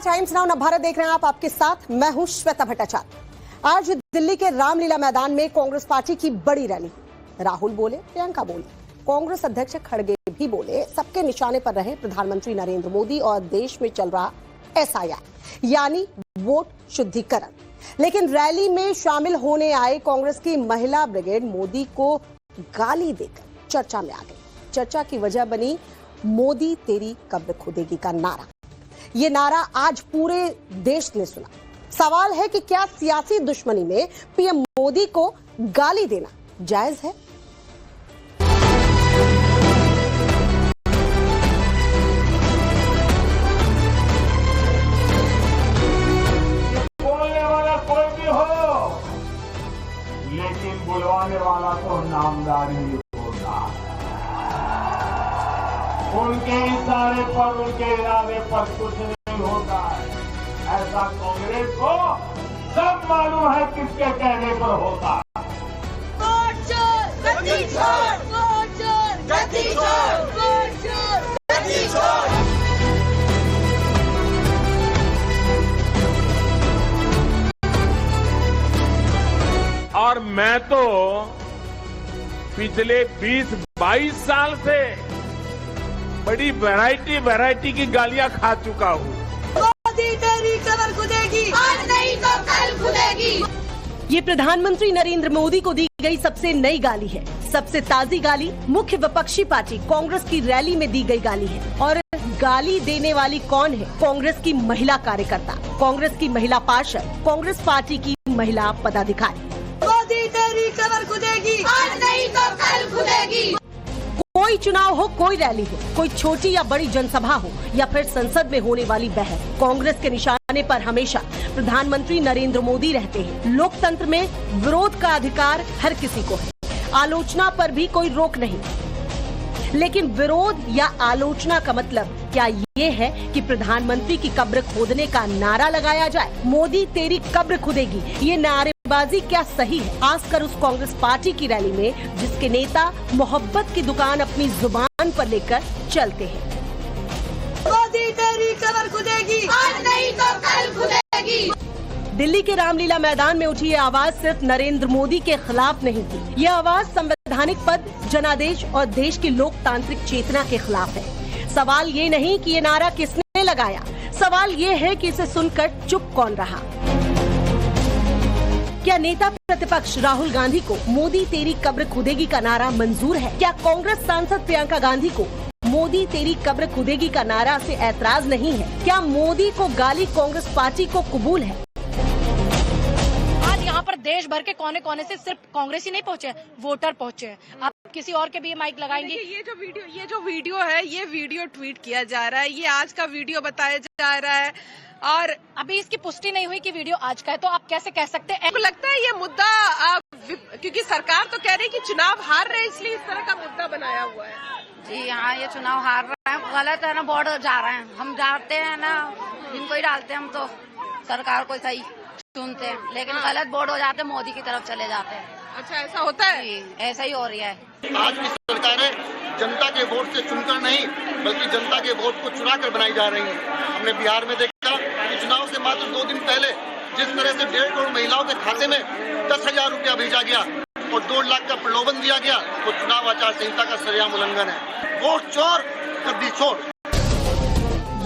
Times Now Navbharat देख रहे हैं आप, आपके साथ मैं हूं श्वेता भट्टाचार्य। आज दिल्ली के रामलीला मैदान में कांग्रेस पार्टी की बड़ी रैली। राहुल बोले, प्रियंका बोली, कांग्रेस अध्यक्ष खड़गे भी बोले। सबके निशाने पर रहे प्रधानमंत्री नरेंद्र मोदी और देश में चल रहा SIR यानी वोट शुद्धिकरण। लेकिन रैली में शामिल होने आए कांग्रेस की महिला ब्रिगेड मोदी को गाली देकर चर्चा में आ गई। चर्चा की वजह बनी मोदी तेरी कब्र खुदेगी का नारा। ये नारा आज पूरे देश ने सुना। सवाल है कि क्या सियासी दुश्मनी में PM मोदी को गाली देना जायज है? बोलने वाला कोई भी हो, लेकिन बुलवाने वाला तो नामदार ही होगा। उनके इशारे पर, उनके इरादे पर कुछ नहीं होता है। ऐसा कांग्रेस को सब मालूम है किसके कहने पर होता है। और मैं तो पिछले 20-22 साल से बड़ी वैरायटी की गालियां खा चुका हूँ। मोदी तेरी कब्र खुदेगी, आज नहीं तो कल खुदेगी। ये प्रधानमंत्री नरेंद्र मोदी को दी गई सबसे नई गाली है। सबसे ताजी गाली मुख्य विपक्षी पार्टी कांग्रेस की रैली में दी गई गाली है। और गाली देने वाली कौन है? कांग्रेस की महिला कार्यकर्ता, कांग्रेस की महिला पार्षद, कांग्रेस पार्टी की महिला पदाधिकारी। मोदी तेरी कब्र खुदेगी, आज नहीं तो कल खुदेगी। कोई चुनाव हो, कोई रैली हो, कोई छोटी या बड़ी जनसभा हो या फिर संसद में होने वाली बहस, कांग्रेस के निशाने पर हमेशा प्रधानमंत्री नरेंद्र मोदी रहते हैं। लोकतंत्र में विरोध का अधिकार हर किसी को है। आलोचना पर भी कोई रोक नहीं। लेकिन विरोध या आलोचना का मतलब क्या ये है कि प्रधानमंत्री की कब्र खोदने का नारा लगाया जाए? मोदी तेरी कब्र खुदेगी, ये नारेबाजी क्या सही है? खासकर उस कांग्रेस पार्टी की रैली में जिसके नेता मोहब्बत की दुकान अपनी जुबान पर लेकर चलते हैं। मोदी तेरी कब्र खुदेगी, आज नहीं तो कल खुदेगी। दिल्ली के रामलीला मैदान में उठी ये आवाज सिर्फ नरेंद्र मोदी के खिलाफ नहीं थी। ये आवाज संवैधानिक पद, जनादेश और देश की लोकतांत्रिक चेतना के खिलाफ है। सवाल ये नहीं कि ये नारा किसने लगाया, सवाल ये है कि इसे सुनकर चुप कौन रहा। क्या नेता प्रतिपक्ष राहुल गांधी को मोदी तेरी कब्र खुदेगी का नारा मंजूर है? क्या कांग्रेस सांसद प्रियंका गांधी को मोदी तेरी कब्र खुदेगी का नारा से ऐतराज नहीं है? क्या मोदी को गाली कांग्रेस पार्टी को कबूल है? यहाँ पर देश भर के कोने कोने से सिर्फ कांग्रेस ही नहीं पहुँचे, वोटर पहुँचे। आप किसी और के भी माइक लगाएंगे? ये जो वीडियो है, ये वीडियो ट्वीट किया जा रहा है, ये आज का वीडियो बताया जा रहा है और अभी इसकी पुष्टि नहीं हुई कि वीडियो आज का है, तो आप कैसे कह सकते हैं? आपको लगता है ये मुद्दा क्योंकि सरकार तो कह रही कि चुनाव हार रहे इसलिए इस तरह का मुद्दा बनाया हुआ है? जी हाँ, ये चुनाव हार रहा है, गलत है ना, बोर्ड जा रहे हैं, हम जाते हैं ना, इनको ही डालते हैं, हम तो सरकार को सही चुनते हैं, लेकिन गलत बोर्ड हो जाते हैं, मोदी की तरफ चले जाते हैं। अच्छा, ऐसा होता है? जी, ऐसा ही हो रही है। आज की सरकारें जनता के वोट से चुनकर नहीं, बल्कि जनता के वोट को चुरा कर बनाई जा रही हैं। हमने बिहार में देखा कि चुनाव से मात्र 2 दिन पहले जिस तरह से 1.5 करोड़ महिलाओं के खाते में 10,000 रुपया भेजा गया और 2 लाख का प्रलोभन दिया गया, वो चुनाव आचार संहिता का सरेआम उल्लंघन है। वोट चोर, गद्दी छोड़।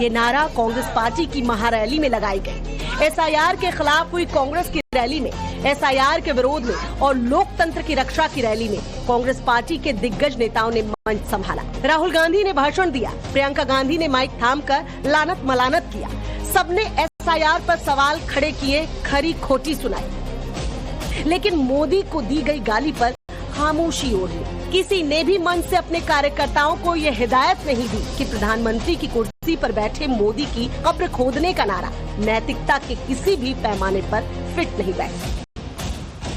ये नारा कांग्रेस पार्टी की महारैली में लगाई गई। SIR के खिलाफ हुई कांग्रेस की रैली में, SIR के विरोध में और लोकतंत्र की रक्षा की रैली में कांग्रेस पार्टी के दिग्गज नेताओं ने मंच संभाला। राहुल गांधी ने भाषण दिया, प्रियंका गांधी ने माइक थामकर लानत मलानत किया। सबने SIR पर सवाल खड़े किए, खरी खोटी सुनाई। लेकिन मोदी को दी गई गाली पर खामोशी ओढ़ ली। किसी ने भी मंच से अपने कार्यकर्ताओं को ये हिदायत नहीं दी कि प्रधानमंत्री की कुर्सी पर बैठे मोदी की कब्र खोदने का नारा नैतिकता के किसी भी पैमाने पर फिट नहीं बैठता।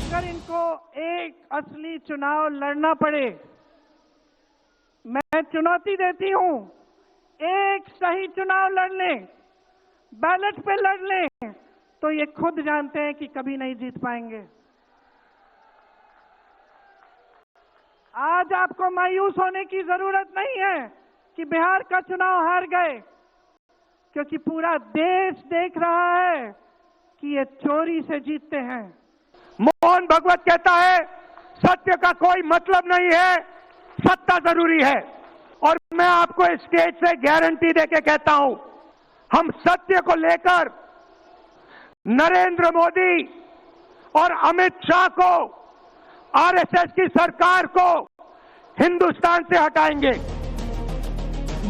अगर इनको एक असली चुनाव लड़ना पड़े, मैं चुनौती देती हूँ, एक सही चुनाव लड़ लें, बैलेट पे लड़ लें, तो ये खुद जानते हैं कि कभी नहीं जीत पाएंगे। आज आपको मायूस होने की जरूरत नहीं है कि बिहार का चुनाव हार गए। क्योंकि पूरा देश देख रहा है कि ये चोरी से जीतते हैं। मोहन भगवत कहता है सत्य का कोई मतलब नहीं है, सत्ता जरूरी है। और मैं आपको स्टेज से गारंटी देके कहता हूं, हम सत्य को लेकर नरेंद्र मोदी और अमित शाह को, आरएसएस की सरकार को हिंदुस्तान से हटाएंगे।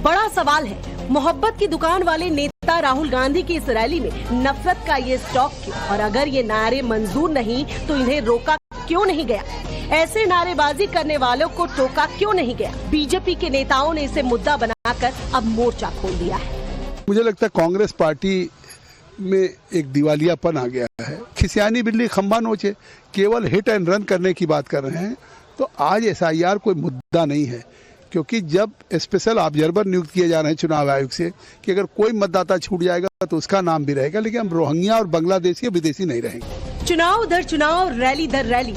बड़ा सवाल है, मोहब्बत की दुकान वाले नेता राहुल गांधी की इस रैली में नफरत का ये स्टॉक क्यों? और अगर ये नारे मंजूर नहीं तो इन्हें रोका क्यों नहीं गया? ऐसे नारेबाजी करने वालों को टोका क्यों नहीं गया? बीजेपी के नेताओं ने इसे मुद्दा बनाकर अब मोर्चा खोल दिया है। मुझे लगता है कांग्रेस पार्टी में एक दिवालियापन आ गया है। खिसियानी बिल्ली खंबा नोचे, केवल हिट एंड रन करने की बात कर रहे हैं। तो आज एसआईआर कोई मुद्दा नहीं है, क्योंकि जब स्पेशल ऑब्जर्वर नियुक्त किए जा रहे हैं चुनाव आयोग से कि अगर कोई मतदाता छूट जाएगा तो उसका नाम भी रहेगा, लेकिन हम रोहिंग्या और बांग्लादेशी विदेशी नहीं रहेंगे। चुनाव दर चुनाव, रैली दर रैली,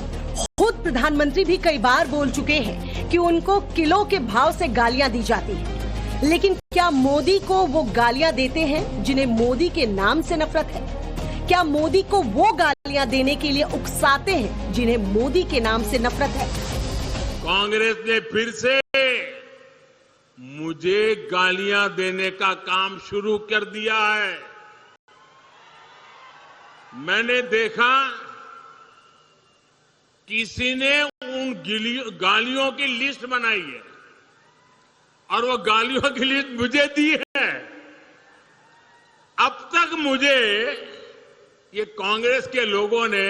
खुद प्रधानमंत्री भी कई बार बोल चुके हैं कि उनको किलो के भाव से गालियां दी जाती हैं। लेकिन क्या मोदी को वो गालियां देते हैं जिन्हें मोदी के नाम से नफरत है? क्या मोदी को वो गालियां देने के लिए उकसाते हैं जिन्हें मोदी के नाम से नफरत है? कांग्रेस ने फिर से मुझे गालियां देने का काम शुरू कर दिया है। मैंने देखा किसी ने उन गालियों की लिस्ट बनाई है और वो गालियों की लिस्ट मुझे दी है। अब तक मुझे ये कांग्रेस के लोगों ने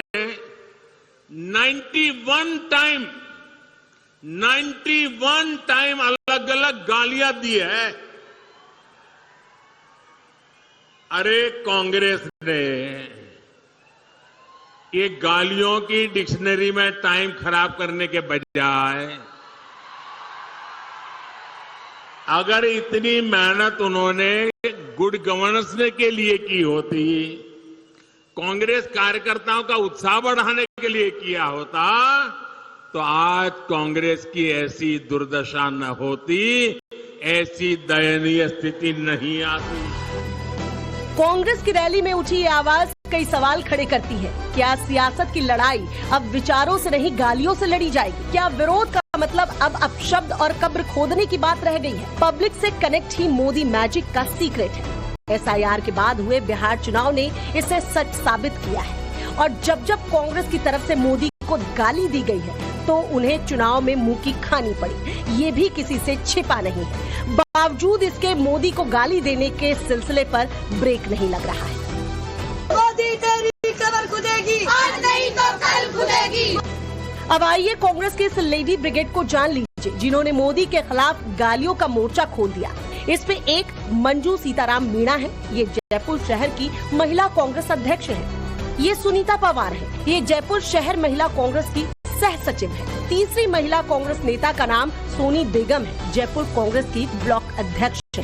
91 टाइम अलग अलग गालियां दी है। अरे कांग्रेस ने ये गालियों की डिक्शनरी में टाइम खराब करने के बजाय अगर इतनी मेहनत उन्होंने गुड गवर्नेंस के लिए की होती, कांग्रेस कार्यकर्ताओं का उत्साह बढ़ाने के लिए किया होता, तो आज कांग्रेस की ऐसी दुर्दशा न होती, ऐसी दयनीय स्थिति नहीं आती। कांग्रेस की रैली में उठी ये आवाज कई सवाल खड़े करती है। क्या सियासत की लड़ाई अब विचारों से नहीं गालियों से लड़ी जाएगी? क्या विरोध का मतलब अब अपशब्द और कब्र खोदने की बात रह गई है? पब्लिक से कनेक्ट ही मोदी मैजिक का सीक्रेट है। एसआईआर के बाद हुए बिहार चुनाव ने इसे सच साबित किया है। और जब जब कांग्रेस की तरफ से मोदी को गाली दी गई है तो उन्हें चुनाव में मुंह की खानी पड़ी, ये भी किसी से छिपा नहीं है। बावजूद इसके मोदी को गाली देने के सिलसिले पर ब्रेक नहीं लग रहा है। मोदी तेरी कबर खुदेगी, आज नहीं तो कल खुदेगी। अब आइए कांग्रेस के इस लेडी ब्रिगेड को जान लीजिए जिन्होंने मोदी के खिलाफ गालियों का मोर्चा खोल दिया। इसमें एक मंजू सीताराम मीणा है, ये जयपुर शहर की महिला कांग्रेस अध्यक्ष है। ये सुनीता पवार है, ये जयपुर शहर महिला कांग्रेस की सह सचिव है। तीसरी महिला कांग्रेस नेता का नाम सोनी बेगम है, जयपुर कांग्रेस की ब्लॉक अध्यक्ष है।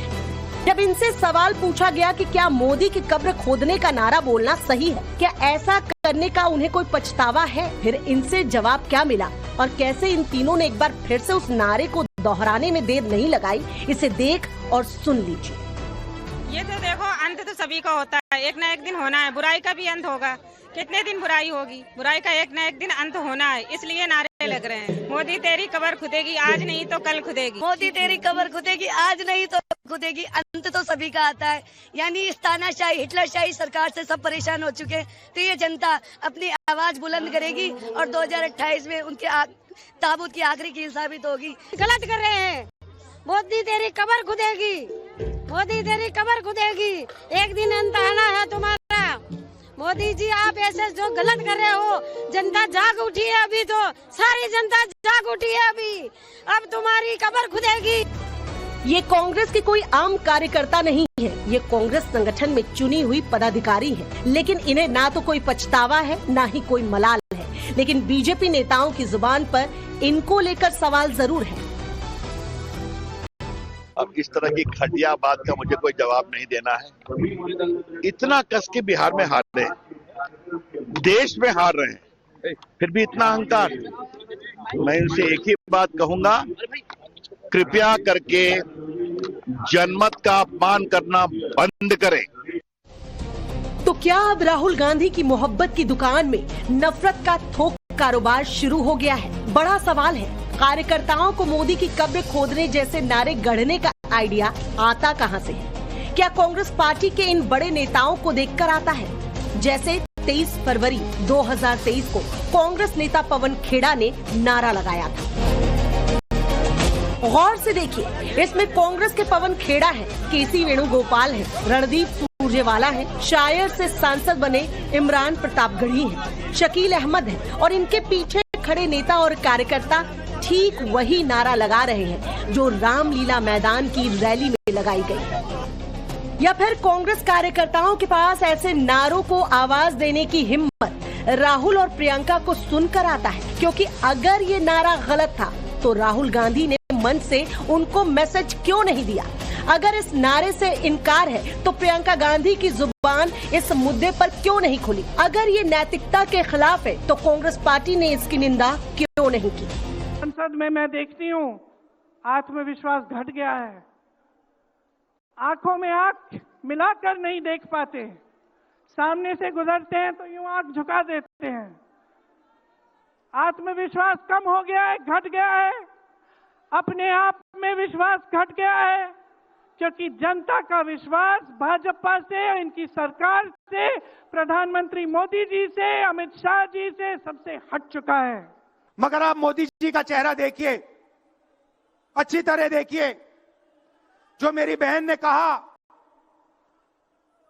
जब इनसे सवाल पूछा गया कि क्या मोदी की कब्र खोदने का नारा बोलना सही है, क्या ऐसा करने का उन्हें कोई पछतावा है, फिर इनसे जवाब क्या मिला और कैसे इन तीनों ने एक बार फिर से उस नारे को दोहराने में देर नहीं लगाई, इसे देख और सुन लीजिए। ये तो देखो, अंत तो सभी का होता है, एक न एक दिन होना है। बुराई का भी अंत होगा, कितने दिन बुराई होगी, बुराई का एक न एक दिन अंत होना है, इसलिए नारे लग रहे हैं। मोदी तेरी कब्र खुदेगी, आज नहीं तो कल खुदेगी। मोदी तेरी कबर खुदेगी, आज नहीं तो खुदेगी। अंत तो सभी का आता है। यानी इस तानाशाही हिटलरशाही सरकार से सब परेशान हो चुके हैं, तो ये जनता अपनी आवाज बुलंद करेगी और 2028 में उनके ताबूत की आखिरी कील साबित होगी। गलत कर रहे हैं, मोदी तेरी कब्र खुदेगी, मोदी तेरी कब्र खुदेगी, एक दिन अंत आना है तुम्हारा। मोदी जी आप ऐसे जो गलत कर रहे हो, जनता जाग उठी है अभी, तो सारी जनता जाग उठी है अभी, अब तुम्हारी कब्र खुदेगी। ये कांग्रेस के कोई आम कार्यकर्ता नहीं है, ये कांग्रेस संगठन में चुनी हुई पदाधिकारी है। लेकिन इन्हें ना तो कोई पछतावा है, ना ही कोई मलाल है। लेकिन बीजेपी नेताओं की जुबान पर इनको लेकर सवाल जरूर है। अब इस तरह की घटिया बात का मुझे कोई जवाब नहीं देना है। इतना कस के बिहार में हार रहे हैं, देश में हार रहे हैं, फिर भी इतना अहंकार। मैं इनसे एक ही बात कहूंगा, कृपया करके जनमत का अपमान करना बंद करें। तो क्या अब राहुल गांधी की मोहब्बत की दुकान में नफरत का थोक कारोबार शुरू हो गया है? बड़ा सवाल है, कार्यकर्ताओं को मोदी की कब्र खोदने जैसे नारे गढ़ने का आइडिया आता कहां से है? क्या कांग्रेस पार्टी के इन बड़े नेताओं को देखकर आता है? जैसे 23 फरवरी 2023 को कांग्रेस नेता पवन खेड़ा ने नारा लगाया था। गौर से देखिए, इसमें कांग्रेस के पवन खेड़ा है, केसी वेणुगोपाल है, रणदीप सुरजेवाला है, शायर से सांसद बने इमरान प्रतापगढ़ी है, शकील अहमद है और इनके पीछे खड़े नेता और कार्यकर्ता ठीक वही नारा लगा रहे हैं जो रामलीला मैदान की रैली में लगाई गई। या फिर कांग्रेस कार्यकर्ताओं के पास ऐसे नारों को आवाज देने की हिम्मत राहुल और प्रियंका को सुनकर आता है? क्योंकि अगर ये नारा गलत था तो राहुल गांधी ने मन से उनको मैसेज क्यों नहीं दिया? अगर इस नारे से इनकार है तो प्रियंका गांधी की जुबान इस मुद्दे पर क्यों नहीं खुली? अगर ये नैतिकता के खिलाफ है तो कांग्रेस पार्टी ने इसकी निंदा क्यों नहीं की? संसद में मैं देखती हूँ आत्मविश्वास घट गया है, आंखों में आंख मिलाकर नहीं देख पाते, सामने से गुजरते हैं तो यूं आंख झुका देते हैं। आत्मविश्वास कम हो गया है, घट गया है, अपने आप में विश्वास घट गया है, क्योंकि जनता का विश्वास भाजपा से, इनकी सरकार से, प्रधानमंत्री मोदी जी से, अमित शाह जी से सबसे हट चुका है। मगर आप मोदी जी का चेहरा देखिए, अच्छी तरह देखिए। जो मेरी बहन ने कहा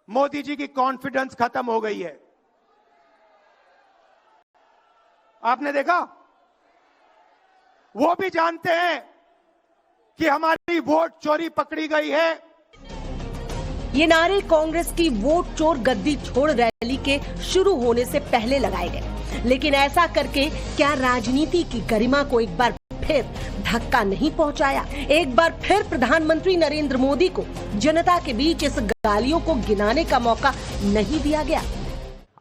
मोदी जी की कॉन्फिडेंस खत्म हो गई है, आपने देखा? वो भी जानते हैं कि हमारी वोट चोरी पकड़ी गई है। ये नारे कांग्रेस की वोट चोर गद्दी छोड़ रैली के शुरू होने से पहले लगाए गए, लेकिन ऐसा करके क्या राजनीति की गरिमा को एक बार फिर धक्का नहीं पहुंचाया? एक बार फिर प्रधानमंत्री नरेंद्र मोदी को जनता के बीच इस गालियों को गिनाने का मौका नहीं दिया गया?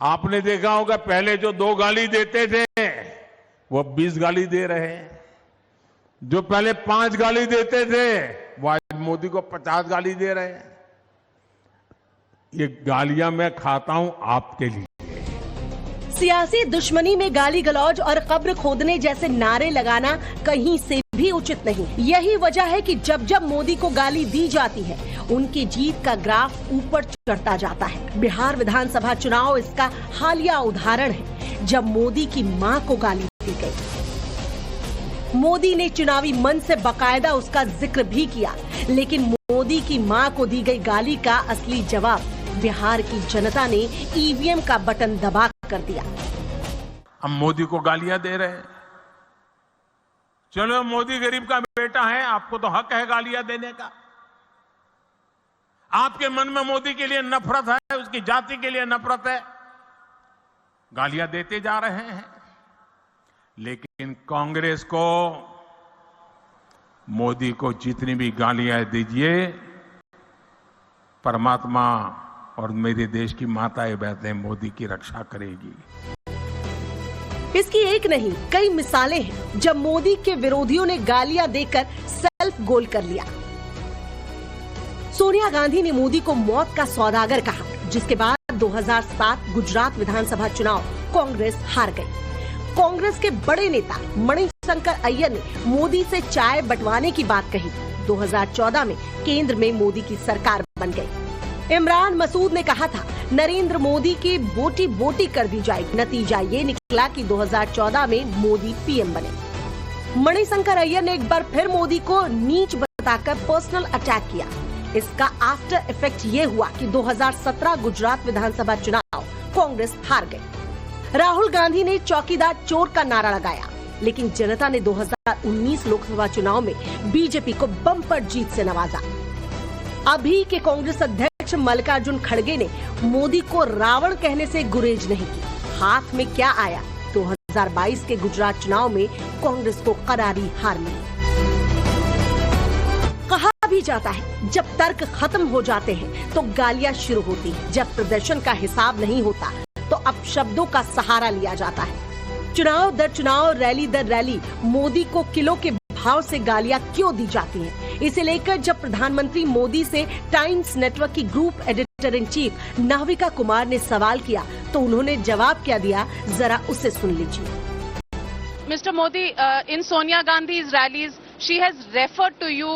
आपने देखा होगा पहले जो 2 गाली देते थे वो 20 गाली दे रहे हैं, जो पहले 5 गाली देते थे वो आज मोदी को 50 गाली दे रहे हैं। ये गालियां मैं खाता हूं आपके लिए। सियासी दुश्मनी में गाली गलौज और कब्र खोदने जैसे नारे लगाना कहीं से भी उचित नहीं। यही वजह है कि जब जब मोदी को गाली दी जाती है उनकी जीत का ग्राफ ऊपर चढ़ता जाता है। बिहार विधानसभा चुनाव इसका हालिया उदाहरण है, जब मोदी की मां को गाली दी गई। मोदी ने चुनावी मंच से बाकायदा उसका जिक्र भी किया, लेकिन मोदी की मां को दी गई गाली का असली जवाब बिहार की जनता ने ईवीएम का बटन दबा कर दिया। हम मोदी को गालियां दे रहे हैं, चलो मोदी गरीब का बेटा है, आपको तो हक है गालियां देने का। आपके मन में मोदी के लिए नफरत है, उसकी जाति के लिए नफरत है, गालियां देते जा रहे हैं। लेकिन कांग्रेस को मोदी को जितनी भी गालियां दीजिए, परमात्मा और मेरे देश की माताएं बहनें मोदी की रक्षा करेगी। इसकी एक नहीं कई मिसालें हैं जब मोदी के विरोधियों ने गालियां देकर सेल्फ गोल कर लिया। सोनिया गांधी ने मोदी को मौत का सौदागर कहा, जिसके बाद 2007 गुजरात विधानसभा चुनाव कांग्रेस हार गई। कांग्रेस के बड़े नेता मणिशंकर अय्यर ने मोदी से चाय बंटवाने की बात कही। 2014 में केंद्र में मोदी की सरकार बन गई। इमरान मसूद ने कहा था नरेंद्र मोदी की बोटी बोटी कर दी जाएगी। नतीजा ये निकला कि 2014 में मोदी पीएम बने। मणिशंकर अय्यर ने एक बार फिर मोदी को नीच बताकर पर्सनल अटैक किया। इसका आफ्टर इफेक्ट ये हुआ कि 2017 गुजरात विधानसभा चुनाव कांग्रेस हार गई। राहुल गांधी ने चौकीदार चोर का नारा लगाया, लेकिन जनता ने 2019 लोकसभा चुनाव में बीजेपी को बम्पर जीत से नवाजा। अभी के कांग्रेस अध्यक्ष मल्लिकार्जुन खड़गे ने मोदी को रावण कहने से गुरेज नहीं की। हाथ में क्या आया? 2022 के गुजरात चुनाव में कांग्रेस को करारी हार मिली। कहा भी जाता है जब तर्क खत्म हो जाते हैं तो गालियां शुरू होती हैं। जब प्रदर्शन का हिसाब नहीं होता तो अब शब्दों का सहारा लिया जाता है। चुनाव दर चुनाव, रैली दर रैली मोदी को किलो के भाव से गालियां क्यों दी जाती हैं? इसे लेकर जब प्रधानमंत्री मोदी से टाइम्स नेटवर्क की group editor in chief Navika Kumar ने सवाल किया तो उन्होंने जवाब क्या दिया, जरा उसे सुन लीजिए। Mr. Modi, in Sonia Gandhi's rallies, she has referred to you,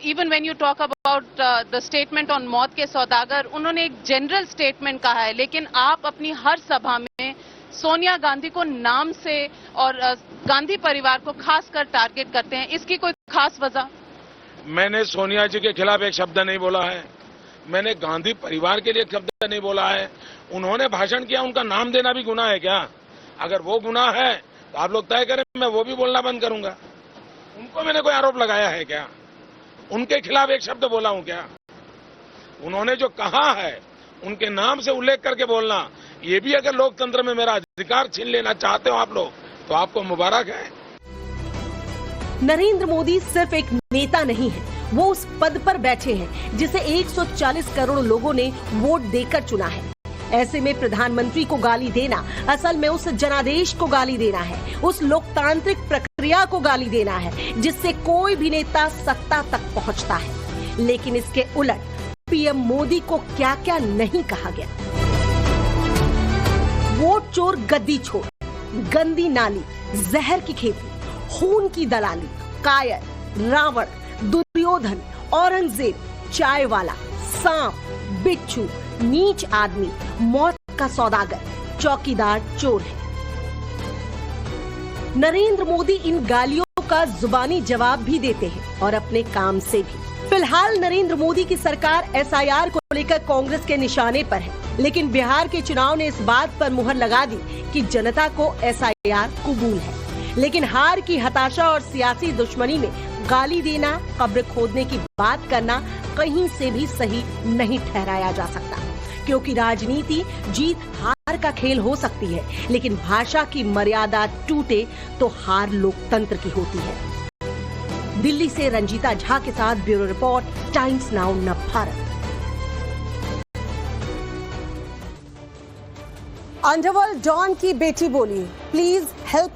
even when you talk about the statement on मौत के सौदागर, उन्होंने एक जनरल स्टेटमेंट कहा है, लेकिन आप अपनी हर सभा में सोनिया गांधी को नाम से और गांधी परिवार को खासकर टारगेट करते हैं, इसकी कोई खास वजह? मैंने सोनिया जी के खिलाफ एक शब्द नहीं बोला है, मैंने गांधी परिवार के लिए एक शब्द नहीं बोला है। उन्होंने भाषण किया, उनका नाम देना भी गुनाह है क्या? अगर वो गुनाह है तो आप लोग तय करें, मैं वो भी बोलना बंद करूंगा। उनको मैंने कोई आरोप लगाया है क्या? उनके खिलाफ एक शब्द बोला हूं क्या? उन्होंने जो कहा है उनके नाम से उल्लेख करके बोलना, ये भी अगर लोकतंत्र में मेरा अधिकार छीन लेना चाहते हो आप लोग, तो आपको मुबारक है। नरेंद्र मोदी सिर्फ एक नेता नहीं है, वो उस पद पर बैठे हैं जिसे 140 करोड़ लोगों ने वोट देकर चुना है। ऐसे में प्रधानमंत्री को गाली देना असल में उस जनादेश को गाली देना है, उस लोकतांत्रिक प्रक्रिया को गाली देना है जिससे कोई भी नेता सत्ता तक पहुंचता है। लेकिन इसके उलट पीएम मोदी को क्या क्या नहीं कहा गया। वोट चोर गद्दी छोड़, गंदी नाली, जहर की खेती, खून की दलाली, कायर, रावण, दुर्योधन, औरंगजेब, चाय वाला, सांप, बिच्छू, नीच आदमी, मौत का सौदागर, चौकीदार चोर है। नरेंद्र मोदी इन गालियों का जुबानी जवाब भी देते हैं और अपने काम से भी। फिलहाल नरेंद्र मोदी की सरकार एसआईआर को लेकर कांग्रेस के निशाने पर है, लेकिन बिहार के चुनाव ने इस बात पर मुहर लगा दी कि जनता को एसआईआर कबूल है। लेकिन हार की हताशा और सियासी दुश्मनी में गाली देना, कब्र खोदने की बात करना कहीं से भी सही नहीं ठहराया जा सकता, क्योंकि राजनीति जीत हार का खेल हो सकती है, लेकिन भाषा की मर्यादा टूटे तो हार लोकतंत्र की होती है। दिल्ली से रंजीता झा के साथ bureau report, Times Now Navbharat. Underworld don की बेटी बोली, प्लीज हेल्प